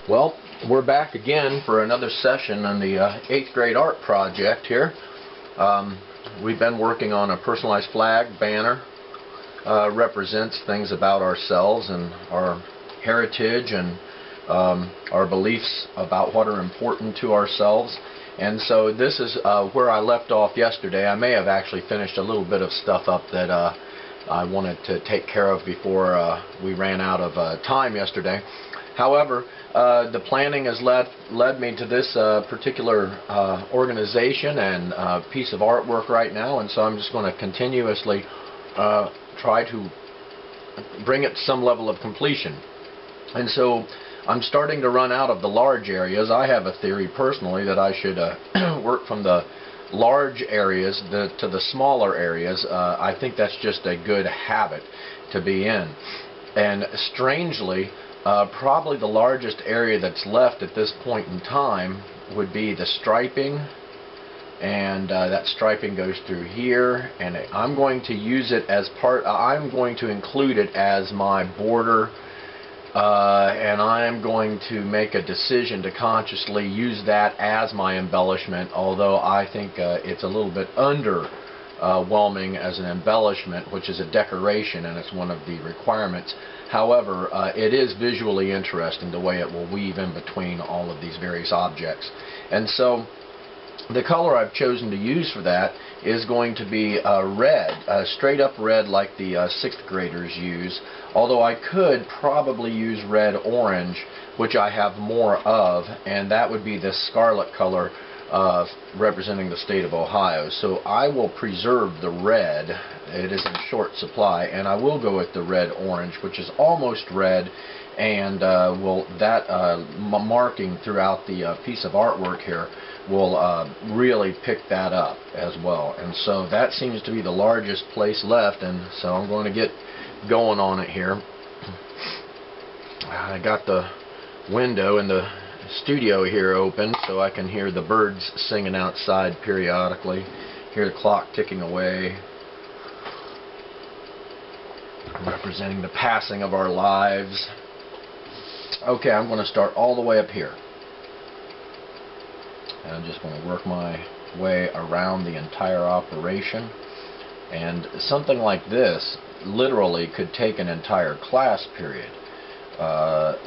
Well, we're back again for another session on the 8th grade art project here. We've been working on a personalized flag banner. Represents things about ourselves and our heritage and our beliefs about what are important to ourselves. And so this is where I left off yesterday. I may have actually finished a little bit of stuff up that I wanted to take care of before we ran out of time yesterday. However, the planning has led me to this particular organization and piece of artwork right now, and so I'm just going to continuously try to bring it to some level of completion. And so I'm starting to run out of the large areas. I have a theory personally that I should work from the large areas to the smaller areas. I think that's just a good habit to be in. And strangely, probably the largest area that's left at this point in time would be the striping, and that striping goes through here, and I'm going to use it as I'm going to include it as my border, and I'm going to make a decision to consciously use that as my embellishment, although I think it's a little bit underwhelming as an embellishment, which is a decoration and it's one of the requirements. However, it is visually interesting the way it will weave in between all of these various objects. And so the color I've chosen to use for that is going to be red, straight up red like the 6th graders use, although I could probably use red-orange, which I have more of, and that would be this scarlet color representing the state of Ohio. So I will preserve the red. It is in short supply, and I will go with the red-orange, which is almost red, and marking throughout the piece of artwork here will really pick that up as well. And so that seems to be the largest place left, and so I'm going to get going on it here. I got the window in the studio here open so I can hear the birds singing outside periodically, hear the clock ticking away, representing the passing of our lives. Okay, I'm going to start all the way up here, and I'm just going to work my way around the entire operation. And something like this literally could take an entire class period.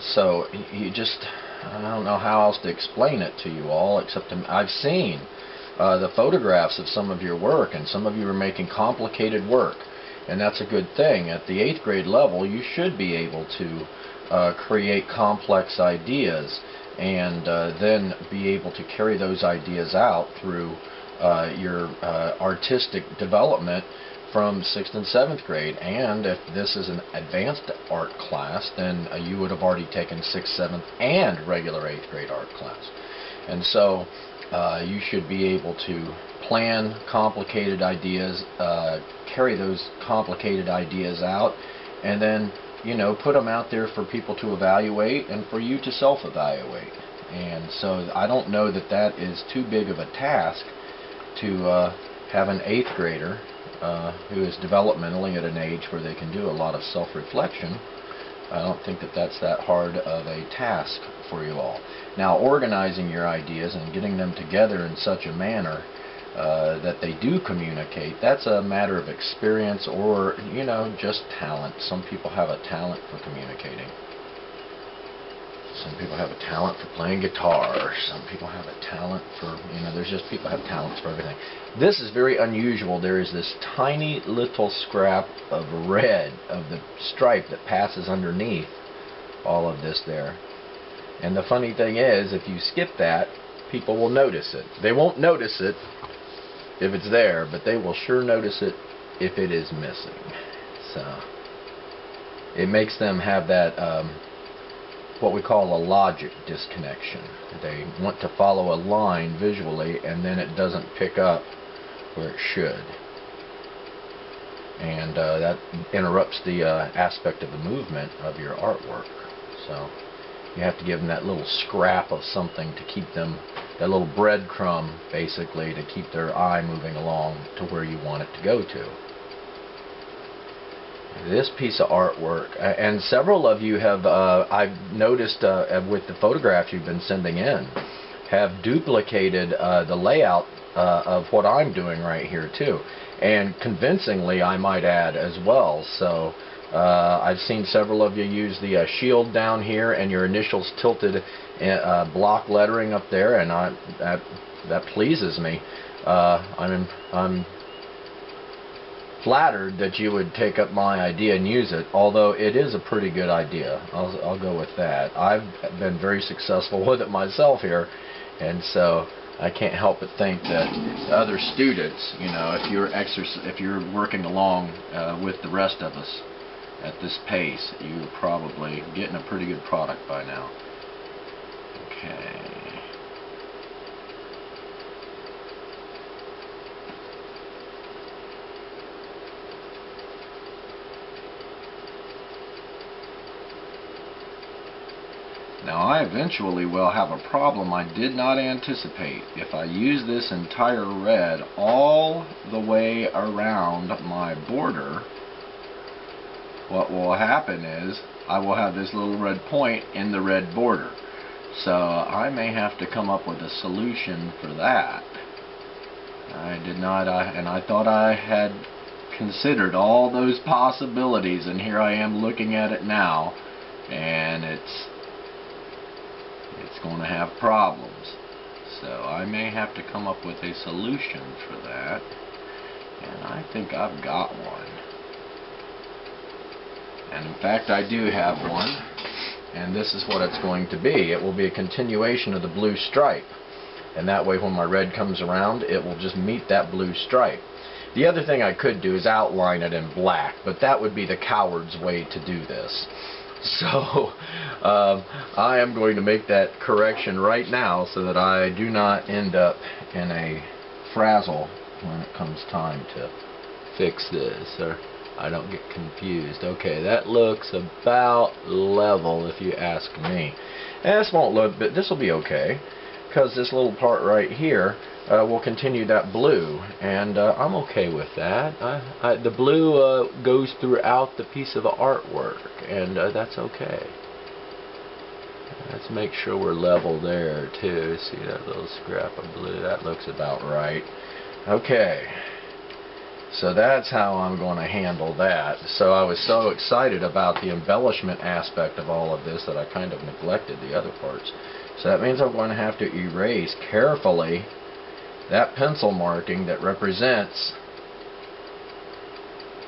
So you just, I don't know how else to explain it to you all, except I've seen the photographs of some of your work, and some of you are making complicated work, and that's a good thing. At the 8th grade level, you should be able to create complex ideas, and then be able to carry those ideas out through your artistic development from 6th and 7th grade. And if this is an advanced art class, then you would have already taken 6th, 7th, and regular 8th grade art class. And so you should be able to plan complicated ideas, carry those complicated ideas out, and then, you know, put them out there for people to evaluate and for you to self-evaluate. And so I don't know that that is too big of a task to have an 8th grader who is developmentally at an age where they can do a lot of self-reflection. I don't think that that's that hard of a task for you all. Now, organizing your ideas and getting them together in such a manner that they do communicate, that's a matter of experience or, you know, just talent. Some people have a talent for communicating. Some people have a talent for playing guitar. Some people have a talent for, you know, there's just people have talents for everything. This is very unusual. There is this tiny little scrap of red of the stripe that passes underneath all of this there. And the funny thing is, if you skip that, people will notice it. They won't notice it if it's there, but they will sure notice it if it is missing. So it makes them have that what we call a logic disconnection. They want to follow a line visually, and then it doesn't pick up where it should, and that interrupts the aspect of the movement of your artwork. So you have to give them that little scrap of something to keep them, that little breadcrumb basically, to keep their eye moving along to where you want it to go to. This piece of artwork, and several of you have, I've noticed with the photographs you've been sending in, have duplicated the layout of what I'm doing right here too, and convincingly I might add as well. So I've seen several of you use the shield down here and your initials tilted block lettering up there, and that pleases me. I'm flattered that you would take up my idea and use it, although it is a pretty good idea. I'll go with that. I've been very successful with it myself here, and so I can't help but think that other students, you know, if you're working along with the rest of us at this pace, you're probably getting a pretty good product by now. Okay. Now I eventually will have a problem I did not anticipate. If I use this entire red all the way around my border, what will happen is I will have this little red point in the red border. So I may have to come up with a solution for that. I did not, and I thought I had considered all those possibilities, and here I am looking at it now, and it's going to have problems. So I may have to come up with a solution for that, and I think I've got one. And in fact I do have one, and this is what it's going to be. It will be a continuation of the blue stripe, and that way when my red comes around it will just meet that blue stripe. The other thing I could do is outline it in black, but that would be the coward's way to do this. So I am going to make that correction right now so that I do not end up in a frazzle when it comes time to fix this, or I don't get confused. Okay, that looks about level if you ask me. And this won't look, but this will be okay, because this little part right here will continue that blue, and I'm okay with that. The blue goes throughout the piece of the artwork, and that's okay. Let's make sure we're level there too. See that little scrap of blue? That looks about right. Okay, so that's how I'm going to handle that. So I was so excited about the embellishment aspect of all of this that I kind of neglected the other parts. So that means I'm going to have to erase carefully that pencil marking that represents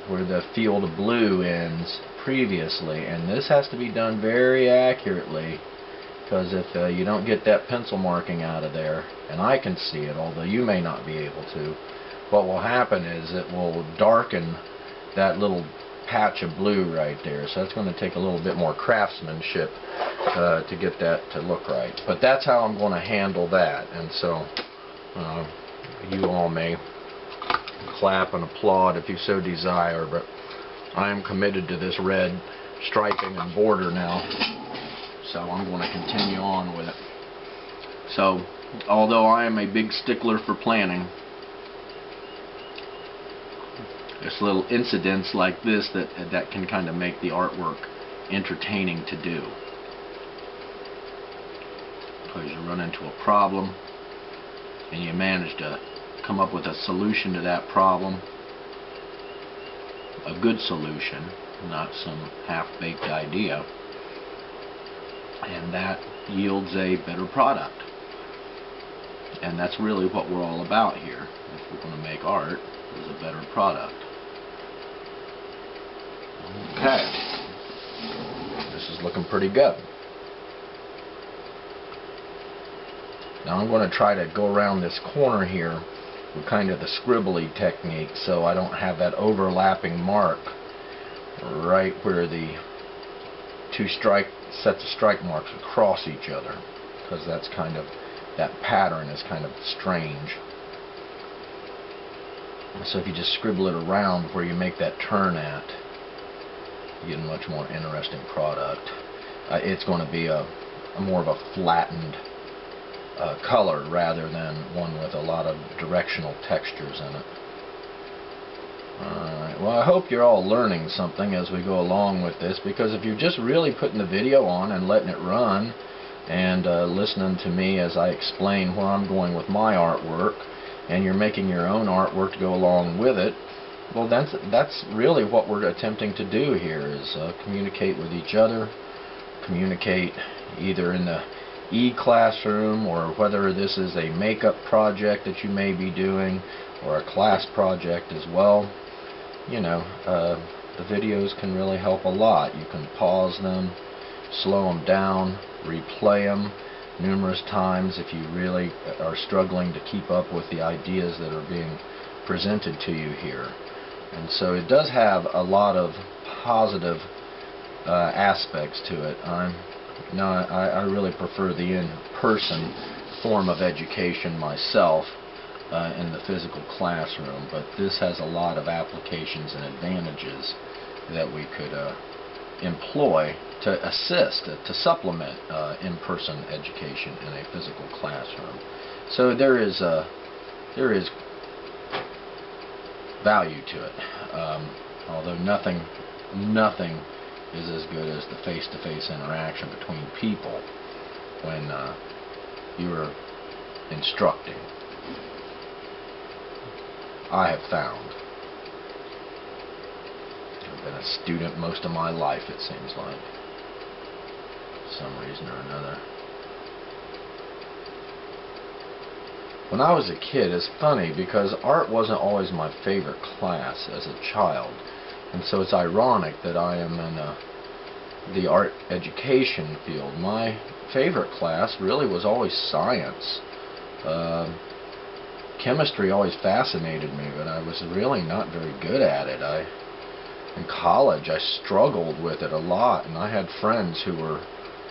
where the field of blue ends previously, and this has to be done very accurately, because if you don't get that pencil marking out of there, and I can see it although you may not be able to, what will happen is it will darken that little patch of blue right there. So that's going to take a little bit more craftsmanship to get that to look right, but that's how I'm going to handle that. And so you all may clap and applaud if you so desire, but I am committed to this red striping and border now, so I'm going to continue on with it. So although I am a big stickler for planning, there's little incidents like this that can kind of make the artwork entertaining to do, because you run into a problem and you manage to come up with a solution to that problem, a good solution, not some half-baked idea, and that yields a better product. And that's really what we're all about here. If we're going to make art, is a better product. Okay, this is looking pretty good. Now I'm going to try to go around this corner here with kind of the scribbly technique, so I don't have that overlapping mark right where the two sets of strike marks cross each other, because that's kind of, that pattern is kind of strange. So if you just scribble it around where you make that turn at, you get a much more interesting product. It's going to be a more of a flattened color rather than one with a lot of directional textures in it. Alright, Well, I hope you're all learning something as we go along with this, because if you're just really putting the video on and letting it run and listening to me as I explain where I'm going with my artwork, and you're making your own artwork to go along with it, well, that's really what we're attempting to do here, is communicate with each other, communicate either in the e-classroom, or whether this is a makeup project that you may be doing, or a class project as well. You know, the videos can really help a lot. You can pause them, slow them down, replay them numerous times if you really are struggling to keep up with the ideas that are being presented to you here. And so it does have a lot of positive aspects to it. I really prefer the in-person form of education myself in the physical classroom, but this has a lot of applications and advantages that we could employ to assist, to supplement in-person education in a physical classroom. So there is value to it, although nothing is as good as the face-to-face interaction between people when you're instructing. I have found. I've been a student most of my life, it seems like, for some reason or another. When I was a kid, it's funny because art wasn't always my favorite class as a child. And so it's ironic that I am in the art education field. My favorite class really was always science. Chemistry always fascinated me, but I was really not very good at it. In college, I struggled with it a lot, and I had friends who were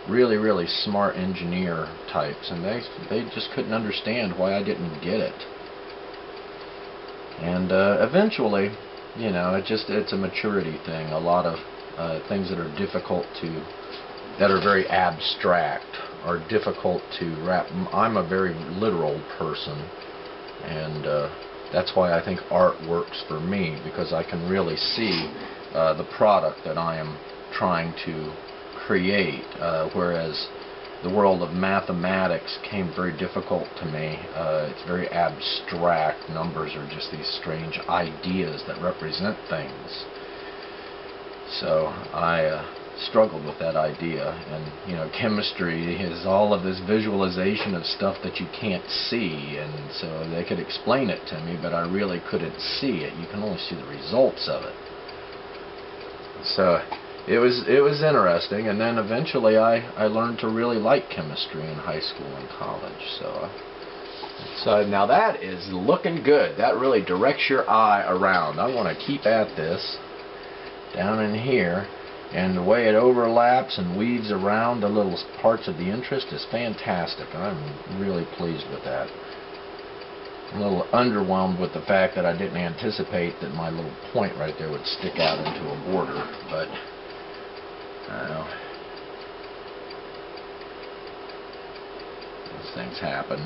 really smart engineer types, and they just couldn't understand why I didn't get it. And eventually, you know, it's a maturity thing. A lot of things that are difficult that are very abstract, are difficult to wrap. I'm a very literal person, and that's why I think art works for me, because I can really see the product that I am trying to create, whereas the world of mathematics came very difficult to me. It's very abstract. Numbers are just these strange ideas that represent things. So I struggled with that idea, and you know, chemistry is all of this visualization of stuff that you can't see, and so they could explain it to me, but I really couldn't see it. You can only see the results of it. So it was interesting, and then eventually I learned to really like chemistry in high school and college. So now that is looking good. That really directs your eye around. I want to keep at this down in here, and the way it overlaps and weaves around the little parts of the interest is fantastic. I'm really pleased with that. I'm a little underwhelmed with the fact that I didn't anticipate that my little point right there would stick out into a border, but I don't know. These things happen.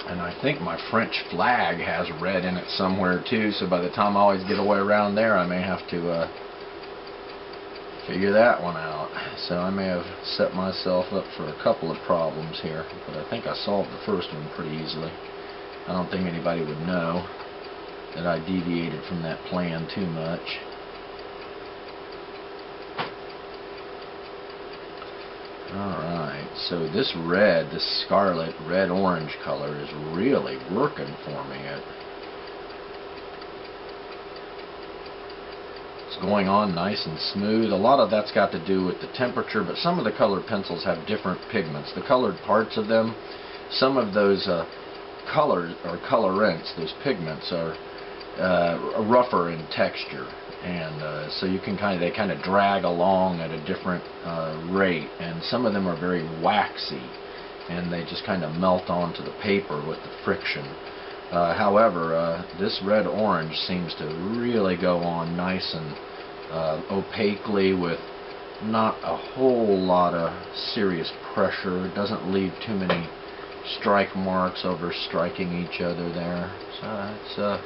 And I think my French flag has red in it somewhere too, so by the time I always get away around there, I may have to figure that one out. So I may have set myself up for a couple of problems here, but I think I solved the first one pretty easily. I don't think anybody would know that I deviated from that plan too much. Alright, so this red, this scarlet red-orange color is really working for me. It's going on nice and smooth. A lot of that's got to do with the temperature, but some of the colored pencils have different pigments. The colored parts of them, some of those colors or colorants, those pigments are rougher in texture, and so you can they kind of drag along at a different rate, and some of them are very waxy, and they just kind of melt onto the paper with the friction. However, this red-orange seems to really go on nice and opaquely with not a whole lot of serious pressure. It doesn't leave too many strike marks over striking each other there. So it's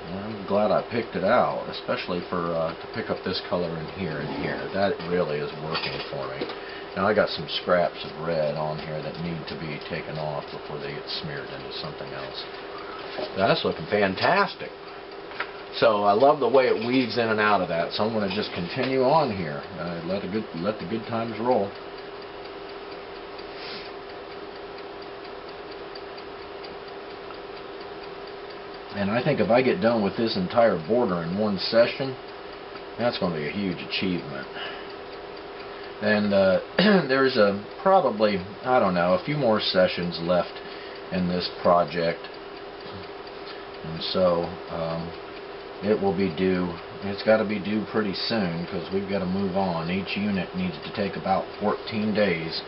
I'm glad I picked it out, especially for to pick up this color in here and here. That really is working for me. Now I got some scraps of red on here that need to be taken off before they get smeared into something else. That's looking fantastic. So I love the way it weaves in and out of that. So I'm going to just continue on here. Let the good times roll. And I think if I get done with this entire border in one session, that's going to be a huge achievement. And there's probably, I don't know, a few more sessions left in this project. And so it will be due, it's got to be due pretty soon because we've got to move on. Each unit needs to take about 14 days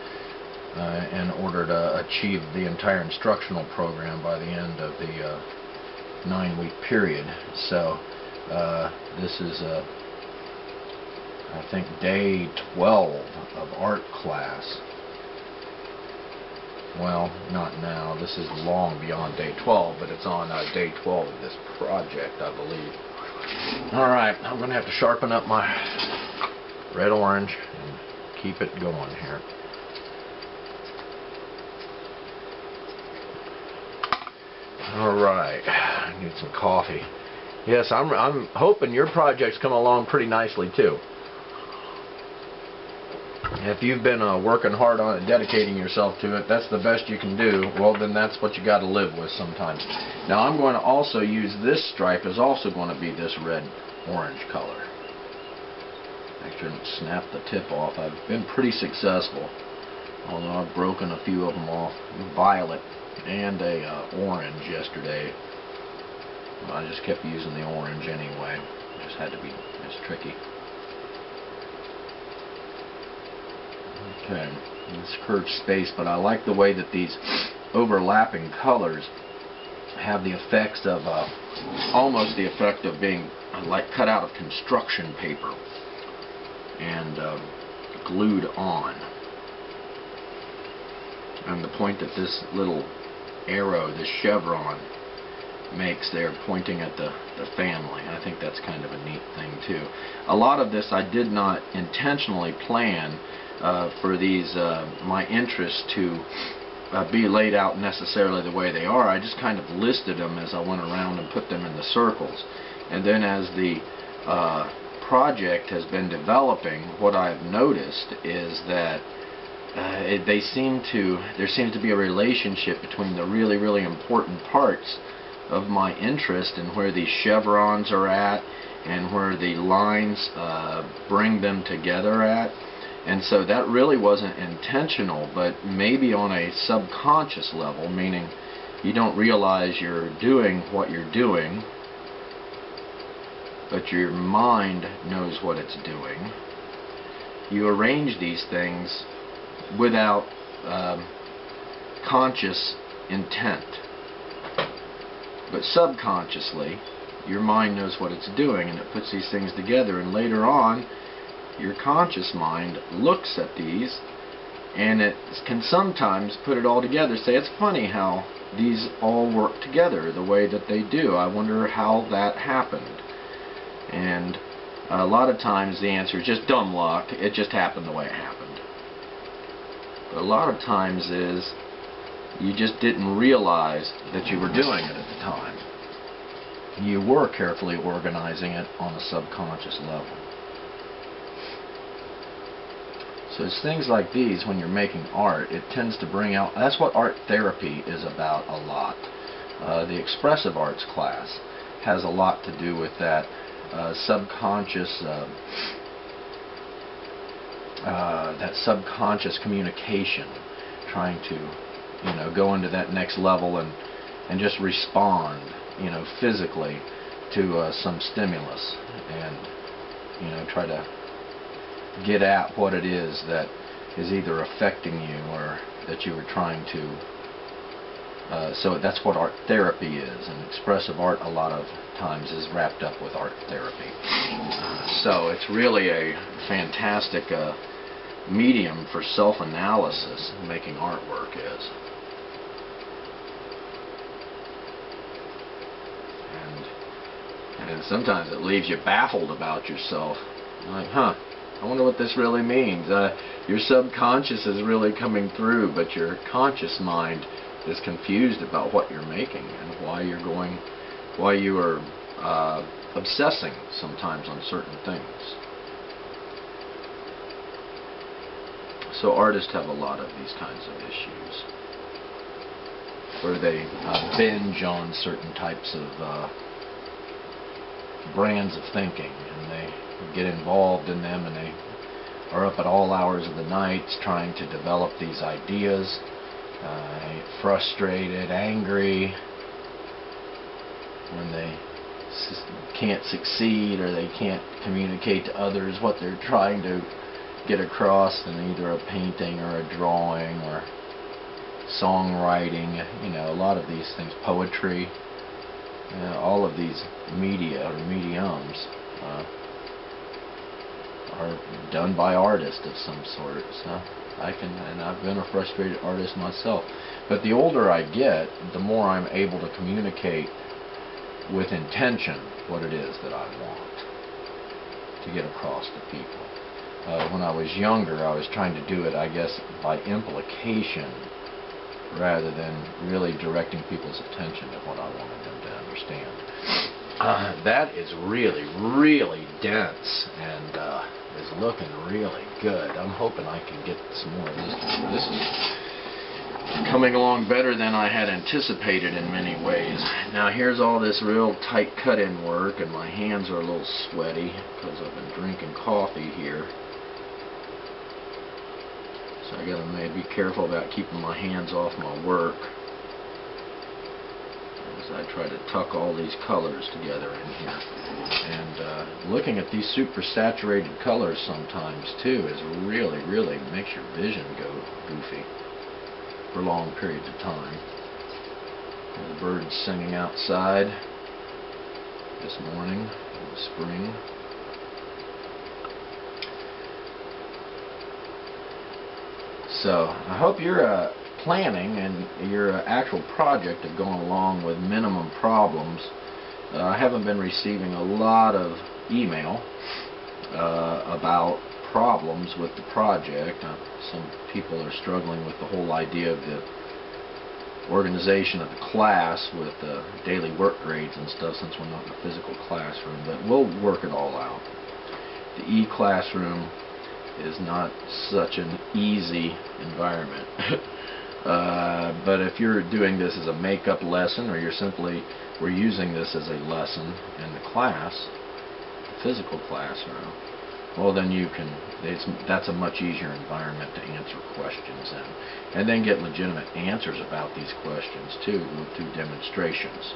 in order to achieve the entire instructional program by the end of the 9-week period. So this is I think day 12 of art class. Well, not now. This is long beyond day 12, but it's on day 12 of this project, I believe. Alright, I'm going to have to sharpen up my red-orange and keep it going here. Alright, I need some coffee. Yes, I'm hoping your projects come along pretty nicely too. If you've been working hard on it, dedicating yourself to it, that's the best you can do. Well, then that's what you got to live with sometimes. Now I'm going to also use this stripe is also going to be this red-orange color. I shouldn't snap the tip off. I've been pretty successful, although I've broken a few of them off. Violet and a orange yesterday. Well, I just kept using the orange anyway. It just had to be, it's tricky. Okay, this curved space, but I like the way that these overlapping colors have the effects of almost the effect of being like cut out of construction paper and glued on. And the point that this little arrow, this chevron, makes there pointing at the family. I think that's kind of a neat thing too. A lot of this I did not intentionally plan for these my interests to be laid out necessarily the way they are. I just kind of listed them as I went around and put them in the circles. And then as the project has been developing, what I've noticed is that there seems to be a relationship between the really, really important parts of my interest and where these chevrons are at and where the lines bring them together at. And so that really wasn't intentional, but maybe on a subconscious level, meaning you don't realize you're doing what you're doing, but your mind knows what it's doing. You arrange these things without conscious intent. But subconsciously, your mind knows what it's doing, and it puts these things together, and later on, your conscious mind looks at these, and it can sometimes put it all together, say, it's funny how these all work together the way that they do. I wonder how that happened. And a lot of times the answer is just dumb luck. It just happened the way it happened. But a lot of times is you just didn't realize that you were doing it at the time. You were carefully organizing it on a subconscious level. So it's things like these, when you're making art, it tends to bring out, that's what art therapy is about a lot. The expressive arts class has a lot to do with that subconscious communication, trying to go into that next level and just respond physically to some stimulus, and try to get at what it is that is either affecting you or that you were trying to. So that's what art therapy is, and expressive art a lot of times is wrapped up with art therapy. So it's really a fantastic medium for self-analysis, making artwork is. And sometimes it leaves you baffled about yourself. You're like, huh, I wonder what this really means. Your subconscious is really coming through, but your conscious mind is confused about what you're making and why you are obsessing sometimes on certain things. So artists have a lot of these kinds of issues, where they binge on certain types of brands of thinking, and they get involved in them, and they are up at all hours of the night trying to develop these ideas, frustrated, angry when they can't succeed or they can't communicate to others what they're trying to get across in either a painting or a drawing or songwriting, a lot of these things, poetry, all of these media or mediums are done by artists of some sort. So I've been a frustrated artist myself. But the older I get, the more I'm able to communicate with intention what it is that I want to get across to people. When I was younger, I was trying to do it, I guess, by implication rather than really directing people's attention to what I wanted them to understand. That is really, really dense and is looking really good. I'm hoping I can get some more of this. This is coming along better than I had anticipated in many ways. Now here's all this real tight cut-in work, and my hands are a little sweaty because I've been drinking coffee here. So I gotta maybe be careful about keeping my hands off my work as I try to tuck all these colors together in here. And looking at these super saturated colors sometimes too is really makes your vision go goofy for long periods of time. The birds singing outside this morning in the spring. So I hope you're planning and your actual project of going along with minimum problems. I haven't been receiving a lot of email about problems with the project. Some people are struggling with the whole idea of the organization of the class with daily work grades and stuff, since we're not in a physical classroom, but we'll work it all out. The e-classroom is not such an easy environment. But if you're doing this as a make-up lesson, or we're using this as a lesson in the class, the physical classroom, well then that's a much easier environment to answer questions in, and then get legitimate answers about these questions too through demonstrations.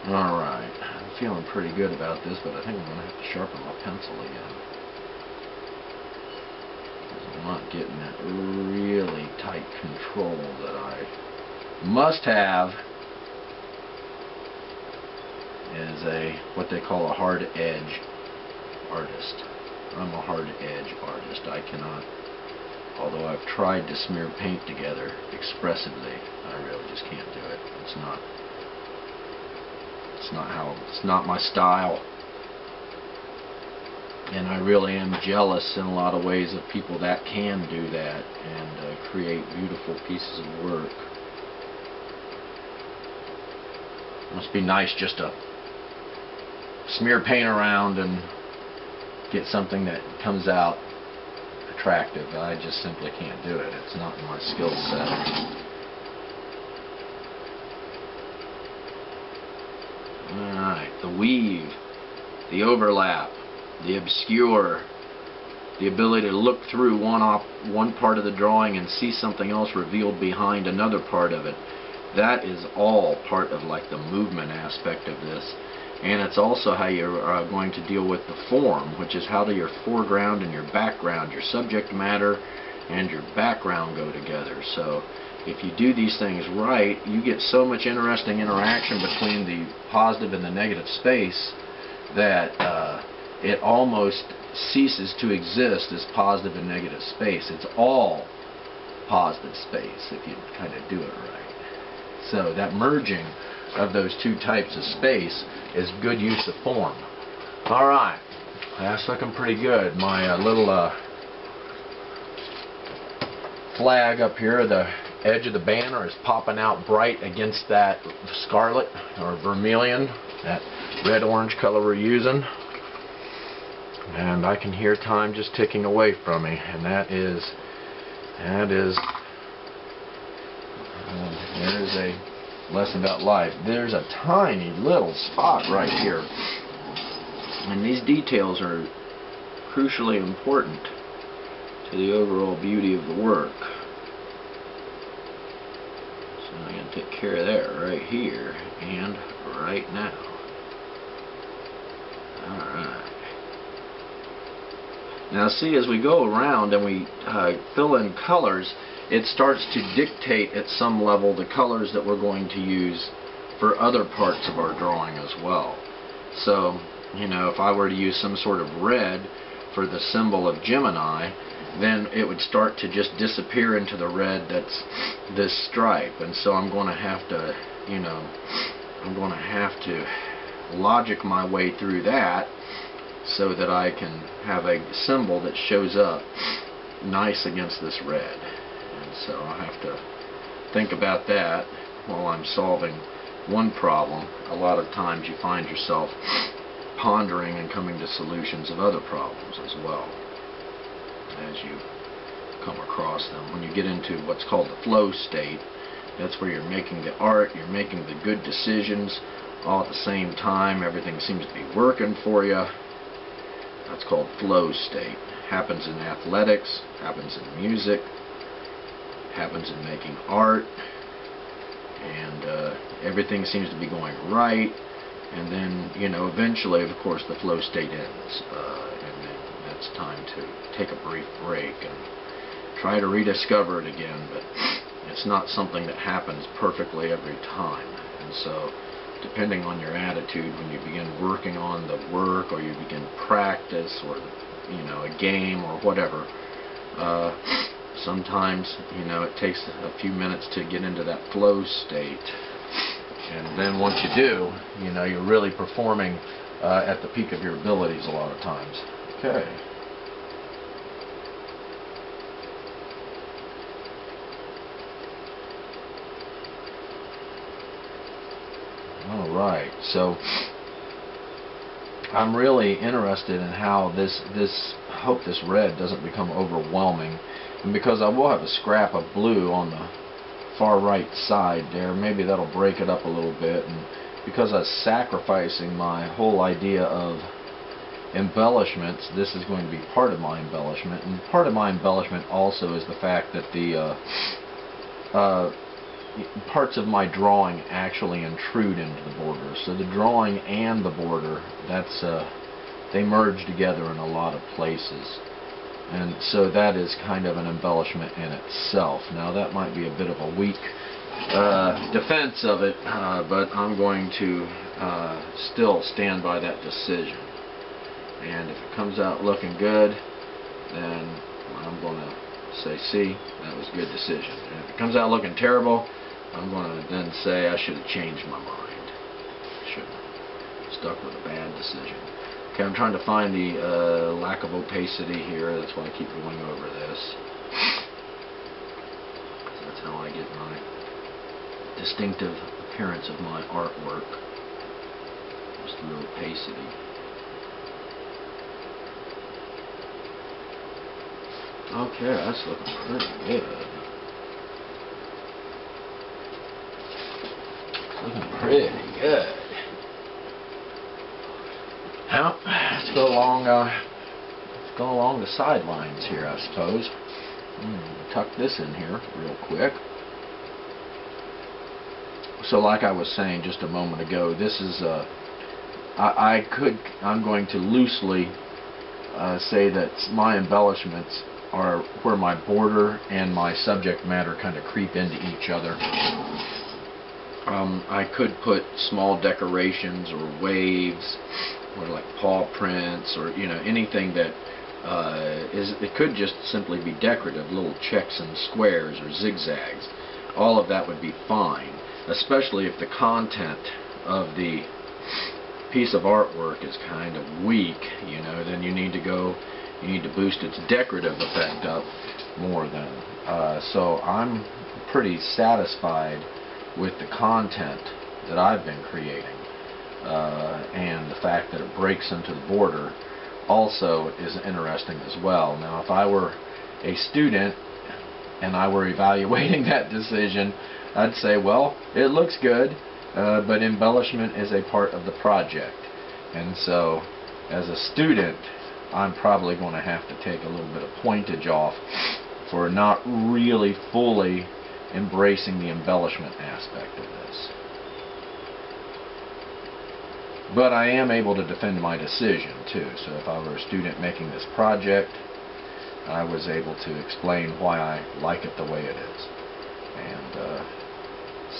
Alright, I'm feeling pretty good about this, but I think I'm going to have to sharpen my pencil again. I'm not getting that really tight control that I must have as what they call a hard edge artist. I'm a hard edge artist. I cannot, although I've tried to smear paint together expressively, I really just can't do it. It's not my style. And I really am jealous in a lot of ways of people that can do that and create beautiful pieces of work. It must be nice just to smear paint around and get something that comes out attractive. I just simply can't do it. It's not in my skill set. Alright, the weave, the overlap, the obscure, the ability to look through one part of the drawing and see something else revealed behind another part of it. That is all part of like the movement aspect of this. And it's also how you're going to deal with the form, which is how do your foreground and your background, your subject matter and your background go together. So if you do these things right, you get so much interesting interaction between the positive and the negative space that it almost ceases to exist as positive and negative space. It's all positive space if you kind of do it right. So that merging of those two types of space is good use of form. Alright, that's looking pretty good. My little flag up here, the edge of the banner is popping out bright against that scarlet or vermilion, that red-orange color we're using. And I can hear time just ticking away from me, and there's a lesson about life. There's a tiny little spot right here, and these details are crucially important to the overall beauty of the work. So I'm going to take care of that right here and right now. Alright. Now see, as we go around and we fill in colors, it starts to dictate at some level the colors that we're going to use for other parts of our drawing as well. So, you know, if I were to use some sort of red for the symbol of Gemini, then it would start to just disappear into the red that's this stripe. And so I'm going to have to, you know, logic my way through that so that I can have a symbol that shows up nice against this red. And so I have to think about that while I'm solving one problem. A lot of times you find yourself pondering and coming to solutions of other problems as well as you come across them. When you get into what's called the flow state, that's where you're making the art, you're making the good decisions all at the same time. Everything seems to be working for you. That's called flow state. Happens in athletics, happens in music, happens in making art, and everything seems to be going right. And then, you know, eventually, of course, the flow state ends, and then it's time to take a brief break and try to rediscover it again. But it's not something that happens perfectly every time, and so depending on your attitude when you begin working on the work, or you begin practice, or, you know, a game or whatever, sometimes, you know, it takes a few minutes to get into that flow state. And then once you do, you know, you're really performing at the peak of your abilities a lot of times. Okay. Alright, so I'm really interested in how I hope this red doesn't become overwhelming, and because I will have a scrap of blue on the far right side there, maybe that'll break it up a little bit. And because I'm sacrificing my whole idea of embellishments, this is going to be part of my embellishment, and part of my embellishment also is the fact that the parts of my drawing actually intrude into the border. So the drawing and the border, that's they merge together in a lot of places, and so that is kind of an embellishment in itself. Now that might be a bit of a weak defense of it, but I'm going to still stand by that decision. And if it comes out looking good, then I'm going to say, see, that was a good decision. And if it comes out looking terrible, I'm going to then say I should have changed my mind. Should have stuck with a bad decision. Okay, I'm trying to find the lack of opacity here. That's why I keep going over this. That's how I get my distinctive appearance of my artwork, just through opacity. Okay, that's looking pretty good. Looking pretty good. Now, let's go along the sidelines here, I suppose. Tuck this in here real quick. So, like I was saying just a moment ago, this is I'm going to loosely say that my embellishments are where my border and my subject matter kind of creep into each other. I could put small decorations or waves, or like paw prints, or, you know, anything that it could just simply be decorative, little checks and squares or zigzags. All of that would be fine. especially if the content of the piece of artwork is kind of weak, you know, then you need to boost its decorative effect up more than. So I'm pretty satisfied with the content that I've been creating, and the fact that it breaks into the border also is interesting as well. Now, if I were a student and I were evaluating that decision, I'd say, well, it looks good, but embellishment is a part of the project. And so, as a student, I'm probably going to have to take a little bit of pointage off for not really fully embracing the embellishment aspect of this. But I am able to defend my decision too. So if I were a student making this project, I was able to explain why I like it the way it is. And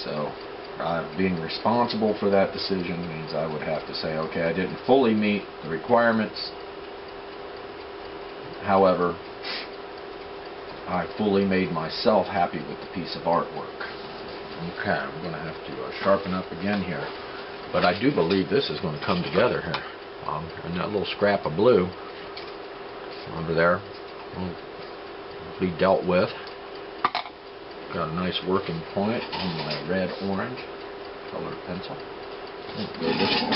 so being responsible for that decision means I would have to say, okay, I didn't fully meet the requirements. However, I fully made myself happy with the piece of artwork. Okay, I'm going to have to sharpen up again here. But I do believe this is going to come together here. And that little scrap of blue under there will be dealt with. Got a nice working point on my red-orange colored pencil. Go this way.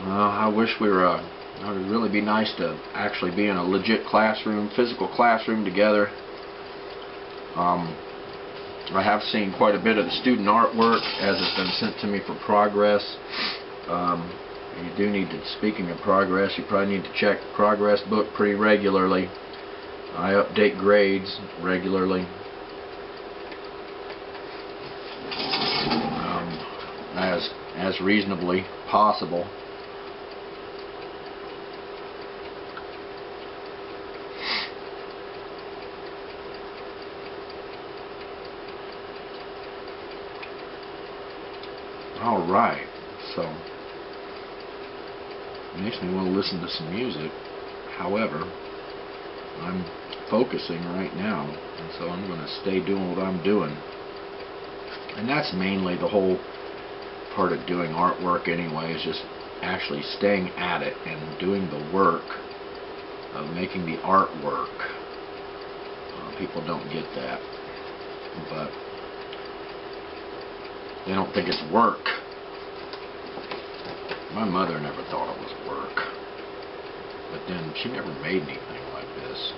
I wish we were, it would really be nice to actually be in a legit classroom, physical classroom together. I have seen quite a bit of the student artwork as it's been sent to me for progress. You do need to, speaking of progress, you probably need to check the progress book pretty regularly. I update grades regularly. As reasonably possible. Alright, so it makes me want to listen to some music. However, I'm focusing right now, and so I'm going to stay doing what I'm doing. And that's mainly the whole part of doing artwork anyway, is just actually staying at it and doing the work of making the artwork. People don't get that, but they don't think it's work. My mother never thought it was work, but then she never made anything like this.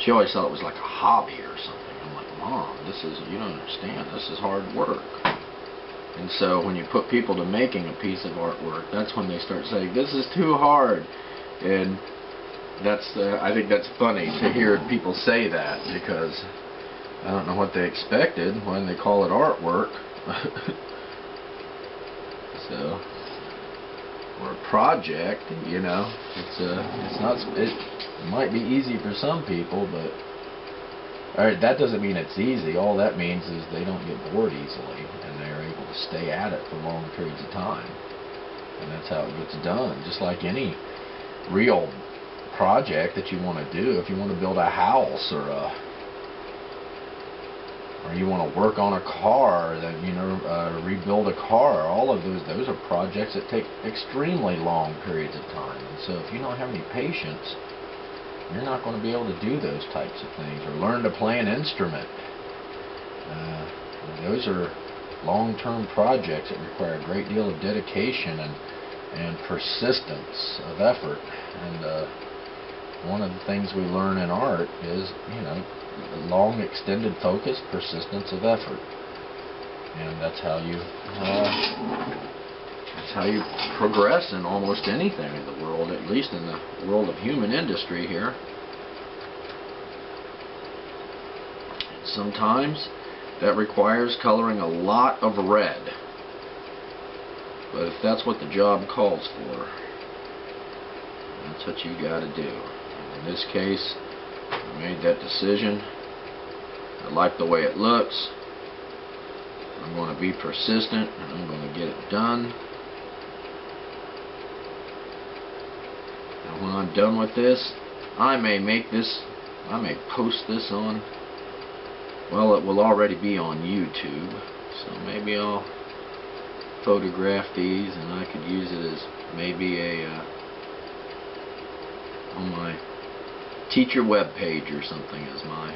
She always thought it was like a hobby or something. I'm like, Mom, this is, you don't understand, this is hard work. And so when you put people to making a piece of artwork, that's when they start saying, this is too hard. And that's I think that's funny to hear people say that, because I don't know what they expected when they call it artwork. So, or a project, you know, it's not, it might be easy for some people, but that doesn't mean it's easy. All that means is they don't get bored easily, and they're able to stay at it for long periods of time, and that's how it gets done. Just like any real project that you want to do. If you want to build a house, or you want to work on a car, then, you know, rebuild a car, all of those are projects that take extremely long periods of time. And so if you don't have any patience, you're not going to be able to do those types of things, or learn to play an instrument. Those are long-term projects that require a great deal of dedication and persistence of effort. And one of the things we learn in art is, you know, long extended focus, persistence of effort. And that's how you progress in almost anything in the world, at least in the world of human industry here. Sometimes that requires coloring a lot of red. But if that's what the job calls for, that's what you got to do. In this case, I made that decision. I like the way it looks. I'm going to be persistent and I'm going to get it done. And when I'm done with this, I may post this on, well, it will already be on YouTube, so maybe I'll photograph these and I could use it as maybe a on my teacher web page or something as my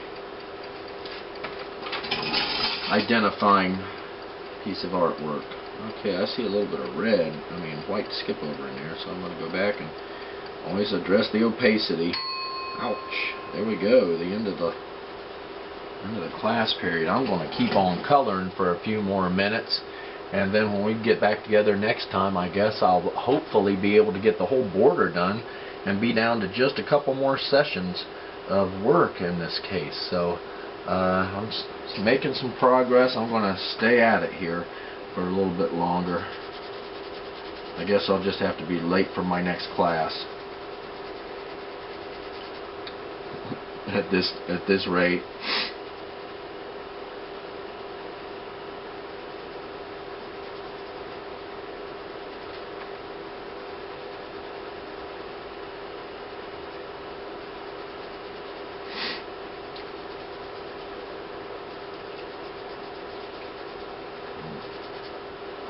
identifying piece of artwork. Okay, I see a little bit of white skip over in there, so I'm going to go back and always address the opacity. Ouch. There we go, the end of the class period. I'm going to keep on coloring for a few more minutes, and then when we get back together next time, I guess I'll hopefully be able to get the whole border done and be down to just a couple more sessions of work in this case. So I'm making some progress. I'm going to stay at it here for a little bit longer. I guess I'll just have to be late for my next class at this rate.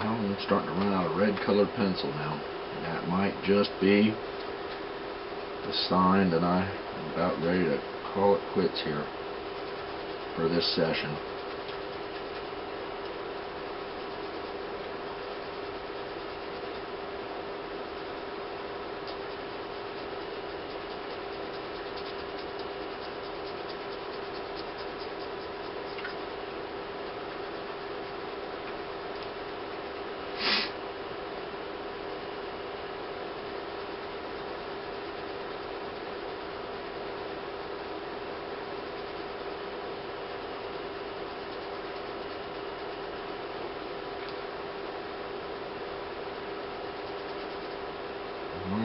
I'm starting to run out of red colored pencil now. That might just be the sign that I'm about ready to call it quits here for this session.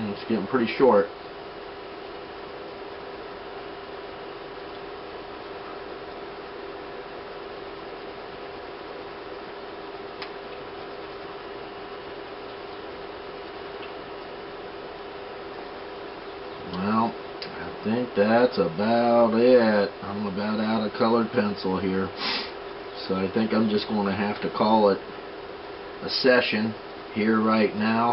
It's getting pretty short. Well, I think that's about it. I'm about out of colored pencil here. So I think I'm just going to have to call it a session here right now.